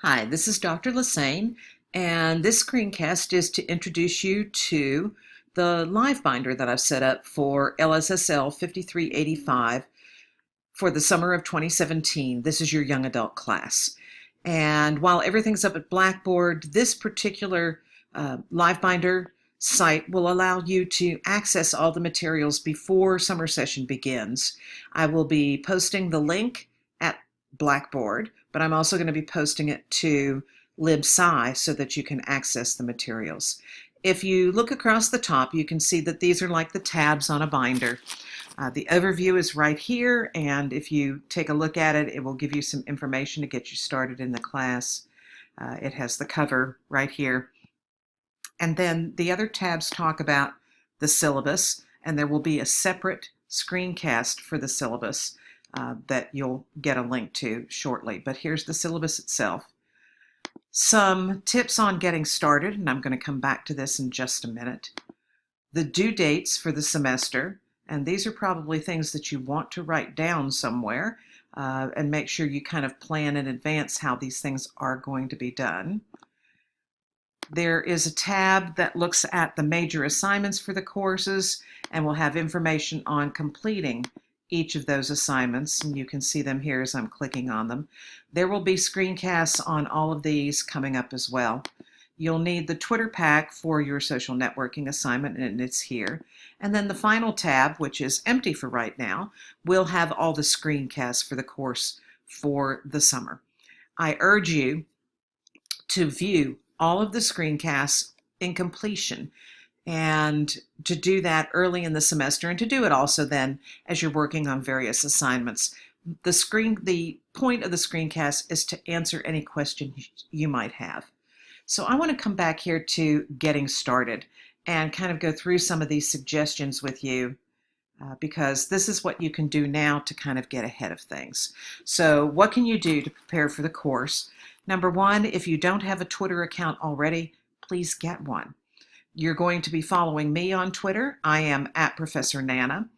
Hi, this is Dr. Lassane, and this screencast is to introduce you to the live binder that I've set up for LSSL 5385 for the summer of 2017. This is your young adult class. And while everything's up at Blackboard, this particular live binder site will allow you to access all the materials before summer session begins. I will be posting the link at Blackboard, but I'm also going to be posting it to LibSci so that you can access the materials. If you look across the top, you can see that these are like the tabs on a binder. The overview is right here, and if you take a look at it, it will give you some information to get you started in the class. It has the cover right here. And then the other tabs talk about the syllabus, and there will be a separate screencast for the syllabus that you'll get a link to shortly. But here's the syllabus itself. Some tips on getting started, and I'm going to come back to this in just a minute. The due dates for the semester, and these are probably things that you want to write down somewhere and make sure you kind of plan in advance how these things are going to be done. There is a tab that looks at the major assignments for the courses and will have information on completing each of those assignments, and you can see them here as I'm clicking on them. There will be screencasts on all of these coming up as well. You'll need the Twitter pack for your social networking assignment, and it's here. And then the final tab, which is empty for right now, will have all the screencasts for the course for the summer. I urge you to view all of the screencasts in completion, and to do that early in the semester, and to do it also then as you're working on various assignments. The point of the screencast is to answer any question you might have. So I want to come back here to getting started and kind of go through some of these suggestions with you because this is what you can do now to kind of get ahead of things. So what can you do to prepare for the course? Number one, if you don't have a Twitter account already, please get one. You're going to be following me on Twitter. I am at Professor Nana.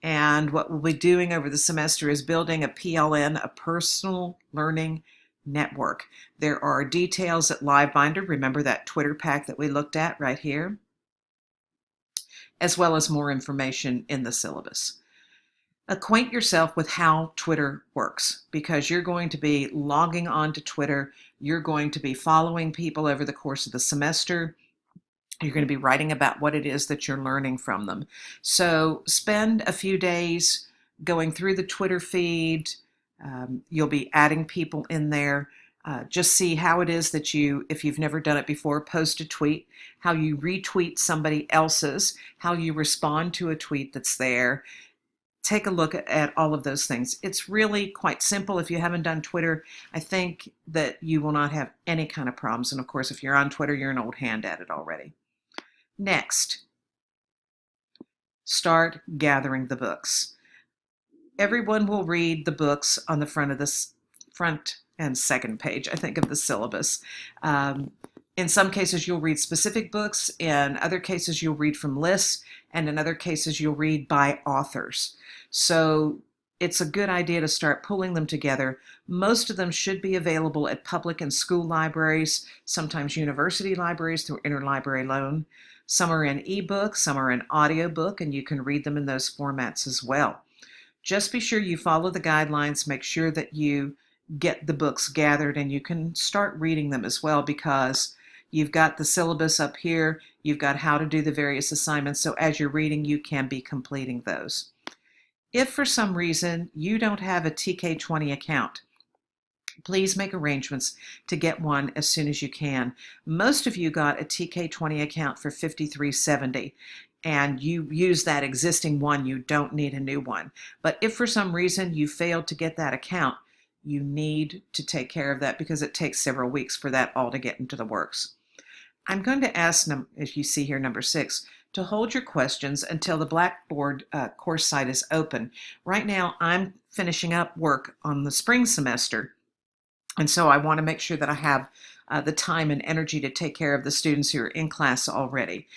And what we'll be doing over the semester is building a PLN, a personal learning network. There are details at LiveBinder. Remember that Twitter pack that we looked at right here, as well as more information in the syllabus. Acquaint yourself with how Twitter works, because you're going to be logging on to Twitter. You're going to be following people over the course of the semester. You're going to be writing about what it is that you're learning from them. So spend a few days going through the Twitter feed. You'll be adding people in there. Just see how it is that you, if you've never done it before, post a tweet, how you retweet somebody else's, how you respond to a tweet that's there. Take a look at all of those things. It's really quite simple. If you haven't done Twitter, I think that you will not have any kind of problems. And of course, if you're on Twitter, you're an old hand at it already. Next, start gathering the books. Everyone will read the books on the front of this front and second page, I think, of the syllabus. In some cases, you'll read specific books. In other cases, you'll read from lists. And in other cases, you'll read by authors. So it's a good idea to start pulling them together. Most of them should be available at public and school libraries, sometimes university libraries through interlibrary loan. Some are in ebook, some are in audiobook, and you can read them in those formats as well. Just be sure you follow the guidelines, make sure that you get the books gathered, and you can start reading them as well, because you've got the syllabus up here, you've got how to do the various assignments, so as you're reading, you can be completing those. If for some reason you don't have a TK20 account, please make arrangements to get one as soon as you can. Most of you got a TK20 account for $53.70, and you use that existing one. You don't need a new one. But if for some reason you failed to get that account, you need to take care of that, because it takes several weeks for that all to get into the works. I'm going to ask, if you see here, number 6, to hold your questions until the Blackboard course site is open. Right now, I'm finishing up work on the spring semester, and so I want to make sure that I have the time and energy to take care of the students who are in class already.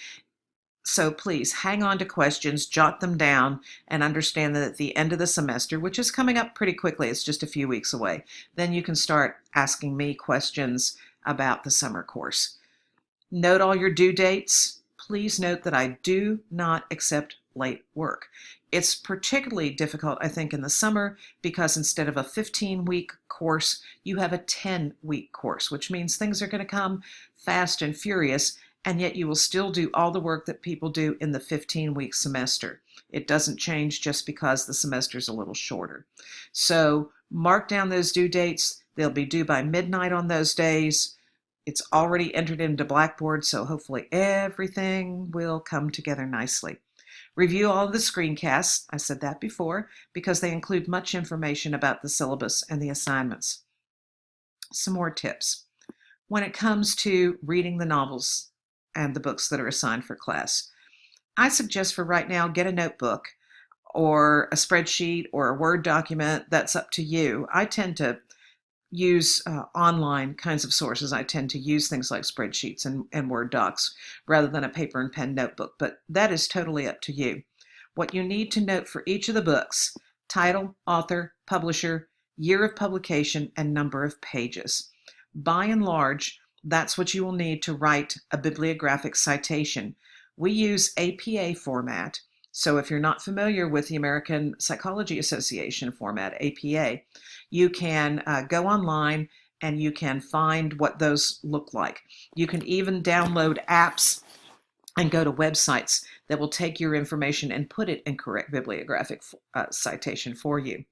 So please hang on to questions, jot them down, and understand that at the end of the semester, which is coming up pretty quickly, it's just a few weeks away, then you can start asking me questions about the summer course. Note all your due dates. Please note that I do not accept late work. It's particularly difficult, I think, in the summer because instead of a 15-week course, you have a 10-week course, which means things are going to come fast and furious, and yet you will still do all the work that people do in the 15-week semester. It doesn't change just because the semester is a little shorter. So mark down those due dates. They'll be due by midnight on those days. It's already entered into Blackboard, so hopefully everything will come together nicely. Review all of the screencasts, I said that before, because they include much information about the syllabus and the assignments. Some more tips. When it comes to reading the novels and the books that are assigned for class, I suggest for right now, get a notebook or a spreadsheet or a Word document. That's up to you. I tend to use online kinds of sources. I tend to use things like spreadsheets and Word docs rather than a paper and pen notebook, but that is totally up to you. What you need to note for each of the books: title, author, publisher, year of publication, and number of pages. By and large, that's what you will need to write a bibliographic citation. We use APA format, so if you're not familiar with the American Psychology Association format, APA, you can go online and you can find what those look like. You can even download apps and go to websites that will take your information and put it in correct bibliographic citation for you.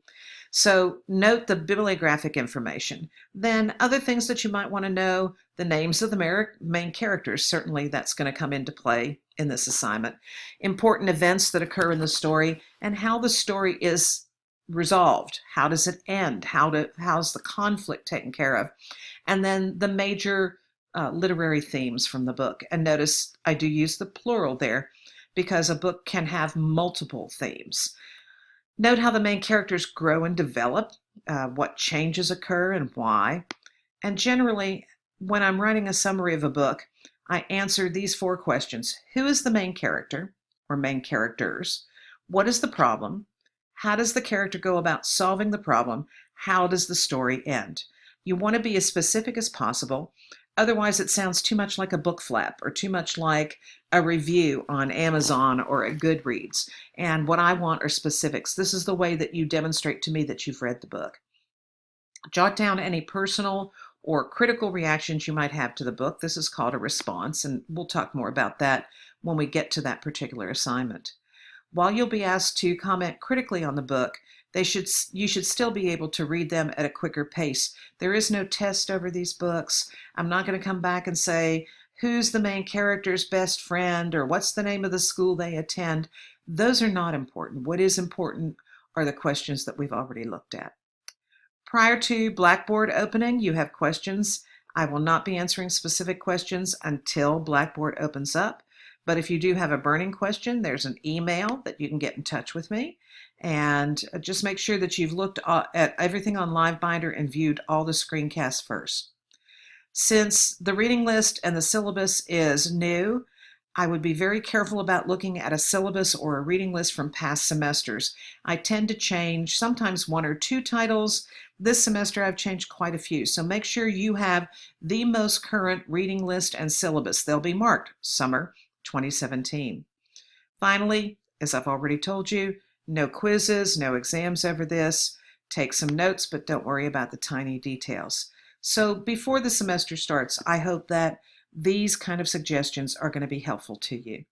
So note the bibliographic information. Then other things that you might want to know: the names of the main characters. Certainly that's going to come into play in this assignment. Important events that occur in the story and how the story is resolved. How does it end? How's the conflict taken care of? And then the major literary themes from the book. And notice I do use the plural there because a book can have multiple themes. Note how the main characters grow and develop, what changes occur and why. And generally, when I'm writing a summary of a book, I answer these 4 questions. Who is the main character or main characters? What is the problem? How does the character go about solving the problem? How does the story end? You want to be as specific as possible. Otherwise, it sounds too much like a book flap or too much like a review on Amazon or at Goodreads. And what I want are specifics. This is the way that you demonstrate to me that you've read the book. Jot down any personal or critical reactions you might have to the book. This is called a response, and we'll talk more about that when we get to that particular assignment. While you'll be asked to comment critically on the book, you should still be able to read them at a quicker pace. There is no test over these books. I'm not going to come back and say, who's the main character's best friend or what's the name of the school they attend. Those are not important. What is important are the questions that we've already looked at. Prior to Blackboard opening, you have questions. I will not be answering specific questions until Blackboard opens up. But if you do have a burning question, there's an email that you can get in touch with me. And just make sure that you've looked at everything on LiveBinder and viewed all the screencasts first. Since the reading list and the syllabus is new, I would be very careful about looking at a syllabus or a reading list from past semesters. I tend to change sometimes 1 or 2 titles. This semester I've changed quite a few. So make sure you have the most current reading list and syllabus. They'll be marked Summer 2017. Finally, as I've already told you, no quizzes, no exams over this. Take some notes, but don't worry about the tiny details. So before the semester starts, I hope that these kind of suggestions are going to be helpful to you.